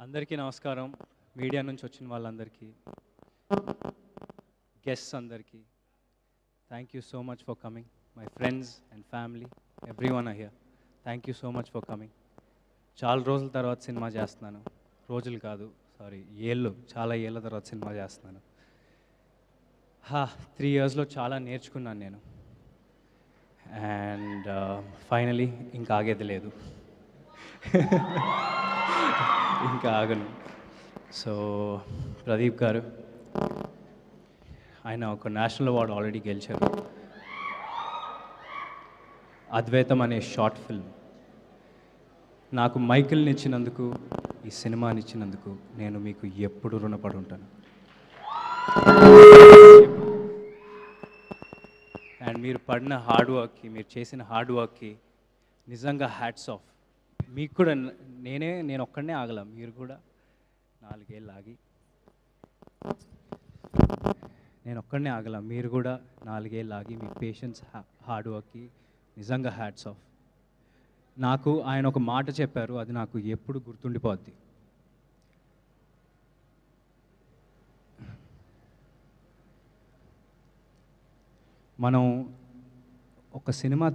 అందరికీ నమస్కారం. మీడియా నుంచి వచ్చిన వాళ్ళందరికీ, గెస్ట్స్ అందరికీ, thank you so much for coming. My friends and family, everyone are here. Thank you so much for coming. చాలా రోజుల తర్వాత సినిమా చేస్తున్నాను. రోజులు కాదు, సారీ, చాలా ఏళ్ళ తర్వాత సినిమా చేస్తున్నాను. 3 yearsలో చాలా నేర్చుకున్నాను నేను. అండ్ ఫైనలీ ఇంకా ఆగేది లేదు. ఇంకా ఆగను. సో ప్రదీప్ గారు, ఆయన ఒక నేషనల్ అవార్డు ఆల్రెడీ గెలిచారు. అద్వైతం అనే షార్ట్ ఫిల్మ్ నాకు మైకిల్ని ఇచ్చినందుకు, ఈ సినిమాని ఇచ్చినందుకు నేను మీకు ఎప్పుడు రుణపడి ఉంటాను. అండ్ మీరు పడిన హార్డ్ వర్క్కి, మీరు చేసిన హార్డ్ వర్క్కి నిజంగా హ్యాట్స్ ఆఫ్. మీకు కూడా నేను ఒక్కడనే ఆగల, మీరు కూడా 4 ఏళ్ళు ఆగి, నేను ఒక్కడనే ఆగల, మీరు కూడా 4 ఏళ్ళు ఆగి, మీ పేషెన్స్, హార్డ్ వర్క్కి నిజంగా హ్యాట్స్ ఆఫ్. నాకు ఆయన ఒక మాట చెప్పారు, అది నాకు ఎప్పుడు గుర్తుండిపోద్ది. మనం ఒక సినిమా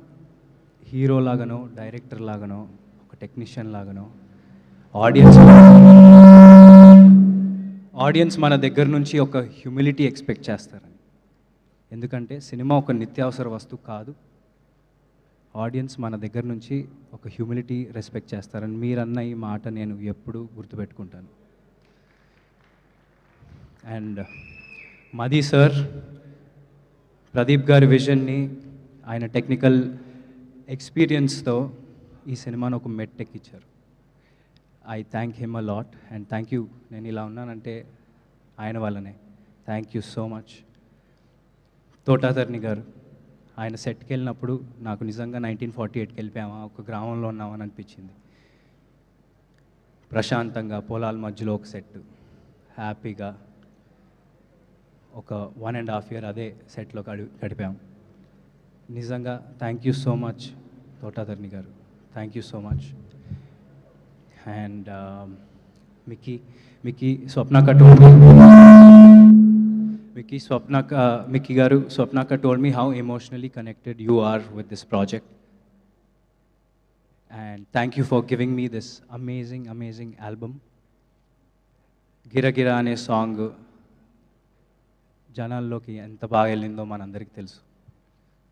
హీరో లాగానో, డైరెక్టర్ లాగానో, ఒక టెక్నీషియన్ లాగానో ఆడియన్స్ మన దగ్గర నుంచి ఒక హ్యూమిలిటీ ఎక్స్పెక్ట్ చేస్తారని. ఎందుకంటే సినిమా ఒక నిత్యావసర వస్తువు కాదు. ఆడియన్స్ మన దగ్గర నుంచి ఒక హ్యూమిలిటీ రెస్పెక్ట్ చేస్తారని మీరన్న ఈ మాట నేను ఎప్పుడూ గుర్తుపెట్టుకుంటాను. అండ్ మది సార్, ప్రదీప్ గారి విజన్ని, ఆయన టెక్నికల్ ఎక్స్పీరియన్స్తో ఈ సినిమాను ఒక మెట్టెక్కిచ్చారు. I thank him a lot and thank you. నేను ఇలా ఉన్నానంటే ఆయన వల్లనే. Thank you so much. Thota Tharani garu, ఆయన సెట్కి వెళ్ళినప్పుడు నాకు నిజంగా 1948కి వెళ్ళిపోయామా, ఒక గ్రామంలో ఉన్నామని అనిపించింది. ప్రశాంతంగా పొలాల మధ్యలో ఒక సెట్, హ్యాపీగా ఒక 1.5 year అదే సెట్లో గడిపాం. నిజంగా thank you so much Thota Tharani గారు, thank you so much. And Mickey గారు, స్వప్నక్క told me how emotionally connected you are with this project. And thank you for giving me this amazing album. గిరగిరా అనే song జనాల్లోకి ఎంత బాగా వెళ్ళిందో మనందరికీ తెలుసు.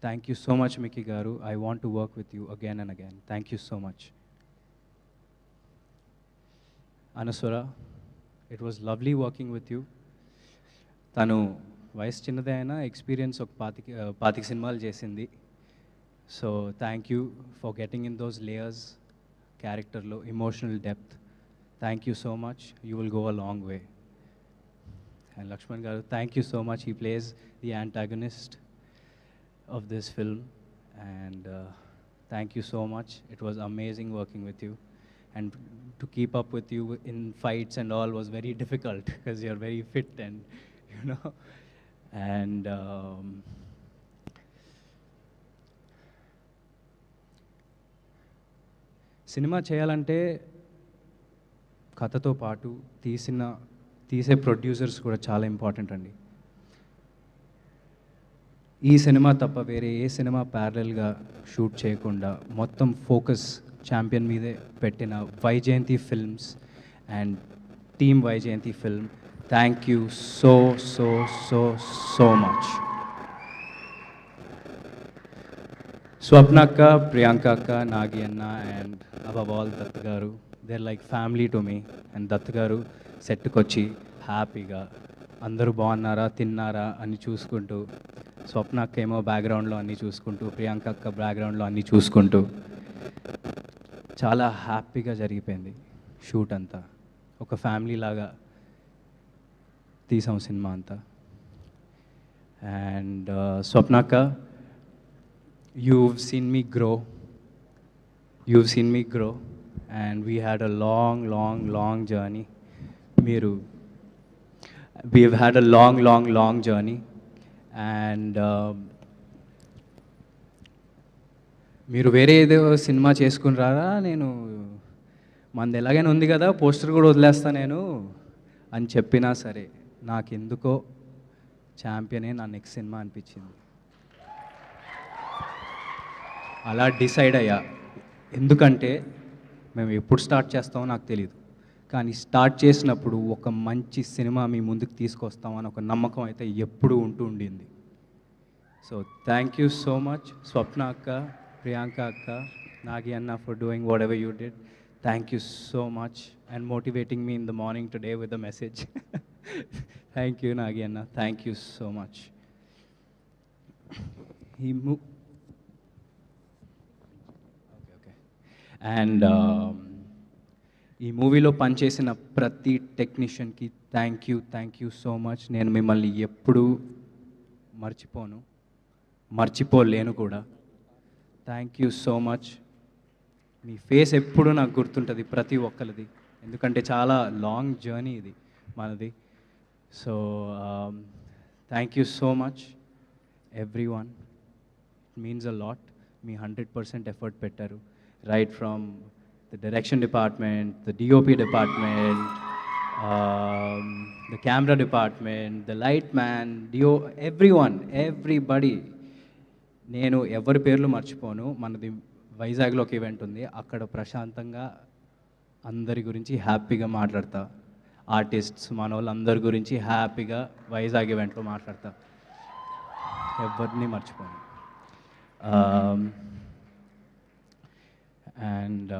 Thank you so much Mickey garu. I want to work with you again and again. Thank you so much. Anaswara, it was lovely working with you. తను వయసు చిన్నదే అయినా ఎక్స్పీరియన్స్ ఒక 25 సినిమాలు చేసింది. So thank you for getting in those layers, క్యారెక్టర్లో emotional depth. Thank you so much. You will go a long way. And Lakshman garu, thank you so much. He plays the antagonist of this film. And thank you so much. It was amazing working with you. And to keep up with you in fights and all was very difficult because you're very fit and, you know. And cinema చేయాలంటే కథతో పాటు తీసే producers కూడా చాలా important అండి. ఈ cinema తప్ప వేరే ఏ సినిమా ప్యారలల్గా షూట్ చేయకుండా మొత్తం ఫోకస్ ఛాంపియన్ మీదే పెట్టిన Vyjayanthi films and team Vyjayanthi film, thank you so so so so much. స్వప్నక్క, ప్రియాంక అక్క, నాగి అన్న అండ్ అబవ్ ఆల్ దత్ గారు, they're like family to me. And Dutt గారు సెట్కి వచ్చి హ్యాపీగా అందరూ బాగున్నారా, తిన్నారా అని చూసుకుంటూ, స్వప్న అక్క ఏమో బ్యాక్గ్రౌండ్లో అన్నీ చూసుకుంటూ, ప్రియాంక అక్క బ్యాక్గ్రౌండ్లో అన్నీ చూసుకుంటూ చాలా హ్యాపీగా జరిగిపోయింది షూట్ అంతా. ఒక ఫ్యామిలీ లాగా తీసాం సినిమా అంతా. అండ్ స్వప్న అక్క, you've seen me grow and we had a long journey. We've had a long journey and మీరు వేరే ఏదో సినిమా చేసుకుని రారా, నేను మనది ఎలాగైనా ఉంది కదా, పోస్టర్ కూడా వదిలేస్తా నేను అని చెప్పినా సరే నాకెందుకో ఛాంపియనే నా నెక్స్ట్ సినిమా అనిపించింది. అలా డిసైడ్ అయ్యా. ఎందుకంటే మేము ఎప్పుడు స్టార్ట్ చేస్తామో నాకు తెలియదు, కానీ స్టార్ట్ చేసినప్పుడు ఒక మంచి సినిమా మీ ముందుకు తీసుకొస్తామని ఒక నమ్మకం అయితే ఎప్పుడూ ఉండింది. So thank you so much Swapna అక్క, ప్రియాంక అక్క, నాగి అన్న for doing whatever you did. Thank you so much and motivating me in the morning today with the message. Thank you Nagi అన్న, thank you so much. And ఈ మూవీలో పనిచేసిన ప్రతి టెక్నీషియన్కి thank you so much. నేను మిమ్మల్ని ఎప్పుడూ మర్చిపోలేను కూడా. Thank you so much. మీ ఫేస్ ఎప్పుడూ నాకు గుర్తుంటుంది ప్రతి ఒక్కరిది, ఎందుకంటే చాలా లాంగ్ జర్నీ ఇది మనది. So thank you so much every one. It means a lot. Me 100% effort పెట్టారు. Right from the direction department, the DOP department, the camera department, the light man, everyone, everybody. నేను ఎవరి పేర్లు మర్చిపోను. మనది వైజాగ్లో ఒక ఈవెంట్ ఉంది, అక్కడ ప్రశాంతంగా అందరి గురించి హ్యాపీగా మాట్లాడతా. ఆర్టిస్ట్స్ మన వాళ్ళు అందరి గురించి హ్యాపీగా వైజాగ్ ఈవెంట్లో మాట్లాడతా. ఎవరిని మర్చిపోను. అండ్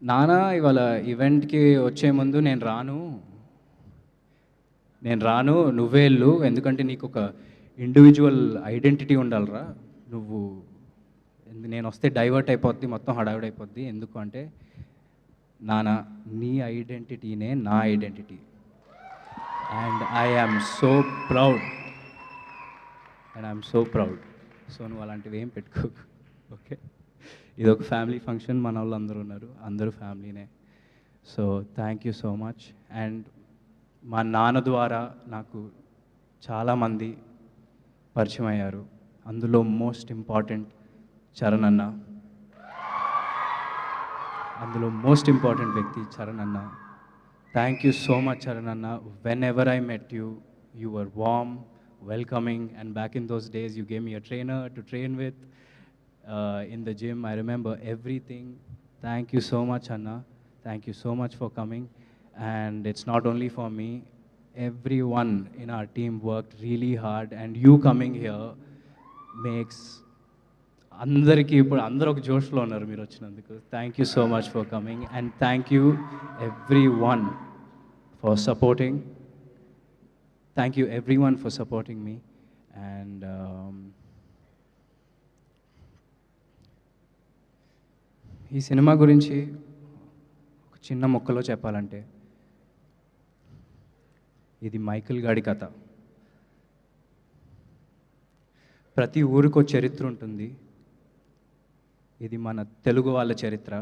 నాన్న ఇవాళ ఈవెంట్కి వచ్చే ముందు నేను రాను నువ్వే వెళ్ళు, ఎందుకంటే నీకు ఒక ఇండివిజువల్ ఐడెంటిటీ ఉండాలిరా. నేను వస్తే డైవర్ట్ అయిపోద్ది, మొత్తం హడావిడైపోద్ది. ఎందుకు అంటే నాన్న నీ ఐడెంటిటీనే నా identity. And I'm so proud. So నువ్వు అలాంటివి ఏం పెట్టుకోకు, ఓకే? ఇది ఒక ఫ్యామిలీ ఫంక్షన్, మన వాళ్ళు అందరూ ఉన్నారు, అందరూ ఫ్యామిలీనే. So thank you so much. And మా నాన్న ద్వారా నాకు చాలామంది పరిచయం అయ్యారు. అందులో మోస్ట్ ఇంపార్టెంట్ చరణ్ అన్న, వ్యక్తి చరణ్ అన్న. Thank you so much Charan అన్న. Whenever I met you, you were warm, welcoming, and back in those days you gave me a trainer to train with in the gym. I remember everything. Thank you so much Anna, thank you so much for coming. And it's not only for me, everyone in our team worked really hard, and you coming here makes అందరికీ ఇప్పుడు అందరూ ఒక జోష్లో ఉన్నారు మీరు వచ్చినందుకు. Thank you so much for coming, and thank you every one for supporting. Thank you everyone for supporting me. And ఈ cinema గురించి ఒక చిన్న ముక్కలో చెప్పాలంటే, ఇది మైకేల్ గాడి కథ. ప్రతి ఊరికో చరిత్ర ఉంటుంది. ఇది మన తెలుగు వాళ్ళ చరిత్ర,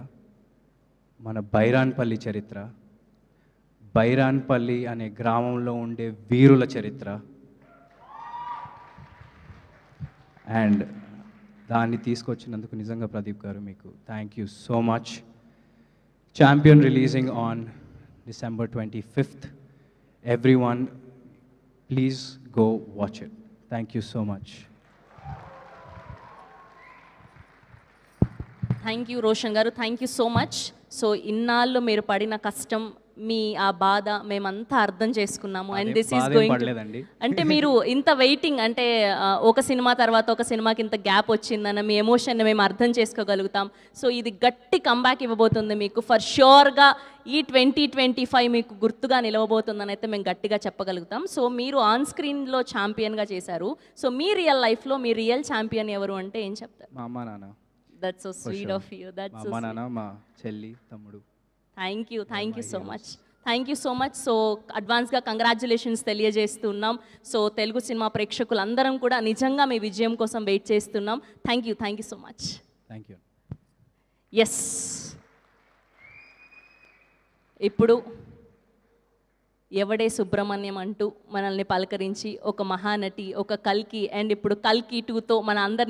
మన బైరాన్పల్లి చరిత్ర, బైరాన్పల్లి అనే గ్రామంలో ఉండే వీరుల చరిత్ర. అండ్ దాన్ని తీసుకొచ్చినందుకు నిజంగా ప్రదీప్ గారు మీకు thank you so much. Champion releasing on December 25th. Everyone, please go watch it. Thank you so much. Thank you Roshan garu, thank you so much. So ఇన్నాళ్ళు మీరు పడిన కష్టం, మీ ఆ బాధ మేమంతా అర్థం చేసుకున్నాము. అండ్ దిస్ ఈస్ గోయింగ్ అంటే మీరు ఇంత వెయిటింగ్ అంటే ఒక సినిమా తర్వాత ఒక సినిమాకి ఇంత గ్యాప్ వచ్చిందన్న మీ ఎమోషన్ని మేము అర్థం చేసుకోగలుగుతాం. సో ఇది గట్టి కంబ్యాక్ ఇవ్వబోతుంది మీకు. ఫర్ ష్యూర్గా ఈ 2025 మీకు గుర్తుగా నిలవబోతుందని అయితే మేము గట్టిగా చెప్పగలుగుతాం. సో మీరు ఆన్ స్క్రీన్లో ఛాంపియన్గా చేశారు. సో మీ రియల్ లైఫ్లో మీ రియల్ ఛాంపియన్ ఎవరు అంటే ఏం చెప్తారు? మా అమ్మ నాన్న. That's so sweet of you. That's so నాన్న, మా చెల్లి, తమ్ముడు. Thank you so much. So అడ్వాన్స్గా కంగ్రాచ్యులేషన్స్ తెలియజేస్తున్నాం. సో తెలుగు సినిమా ప్రేక్షకులందరం కూడా నిజంగా మీ విజయం కోసం వెయిట్ చేస్తున్నాం. Thank you so much. Thank you. Yes, ఇప్పుడు ఎవడే సుబ్రహ్మణ్యం అంటూ మనల్ని పలకరించి ఒక మహానటి, ఒక కల్కి, అండ్ ఇప్పుడు కల్కి 2తో మన అందరినీ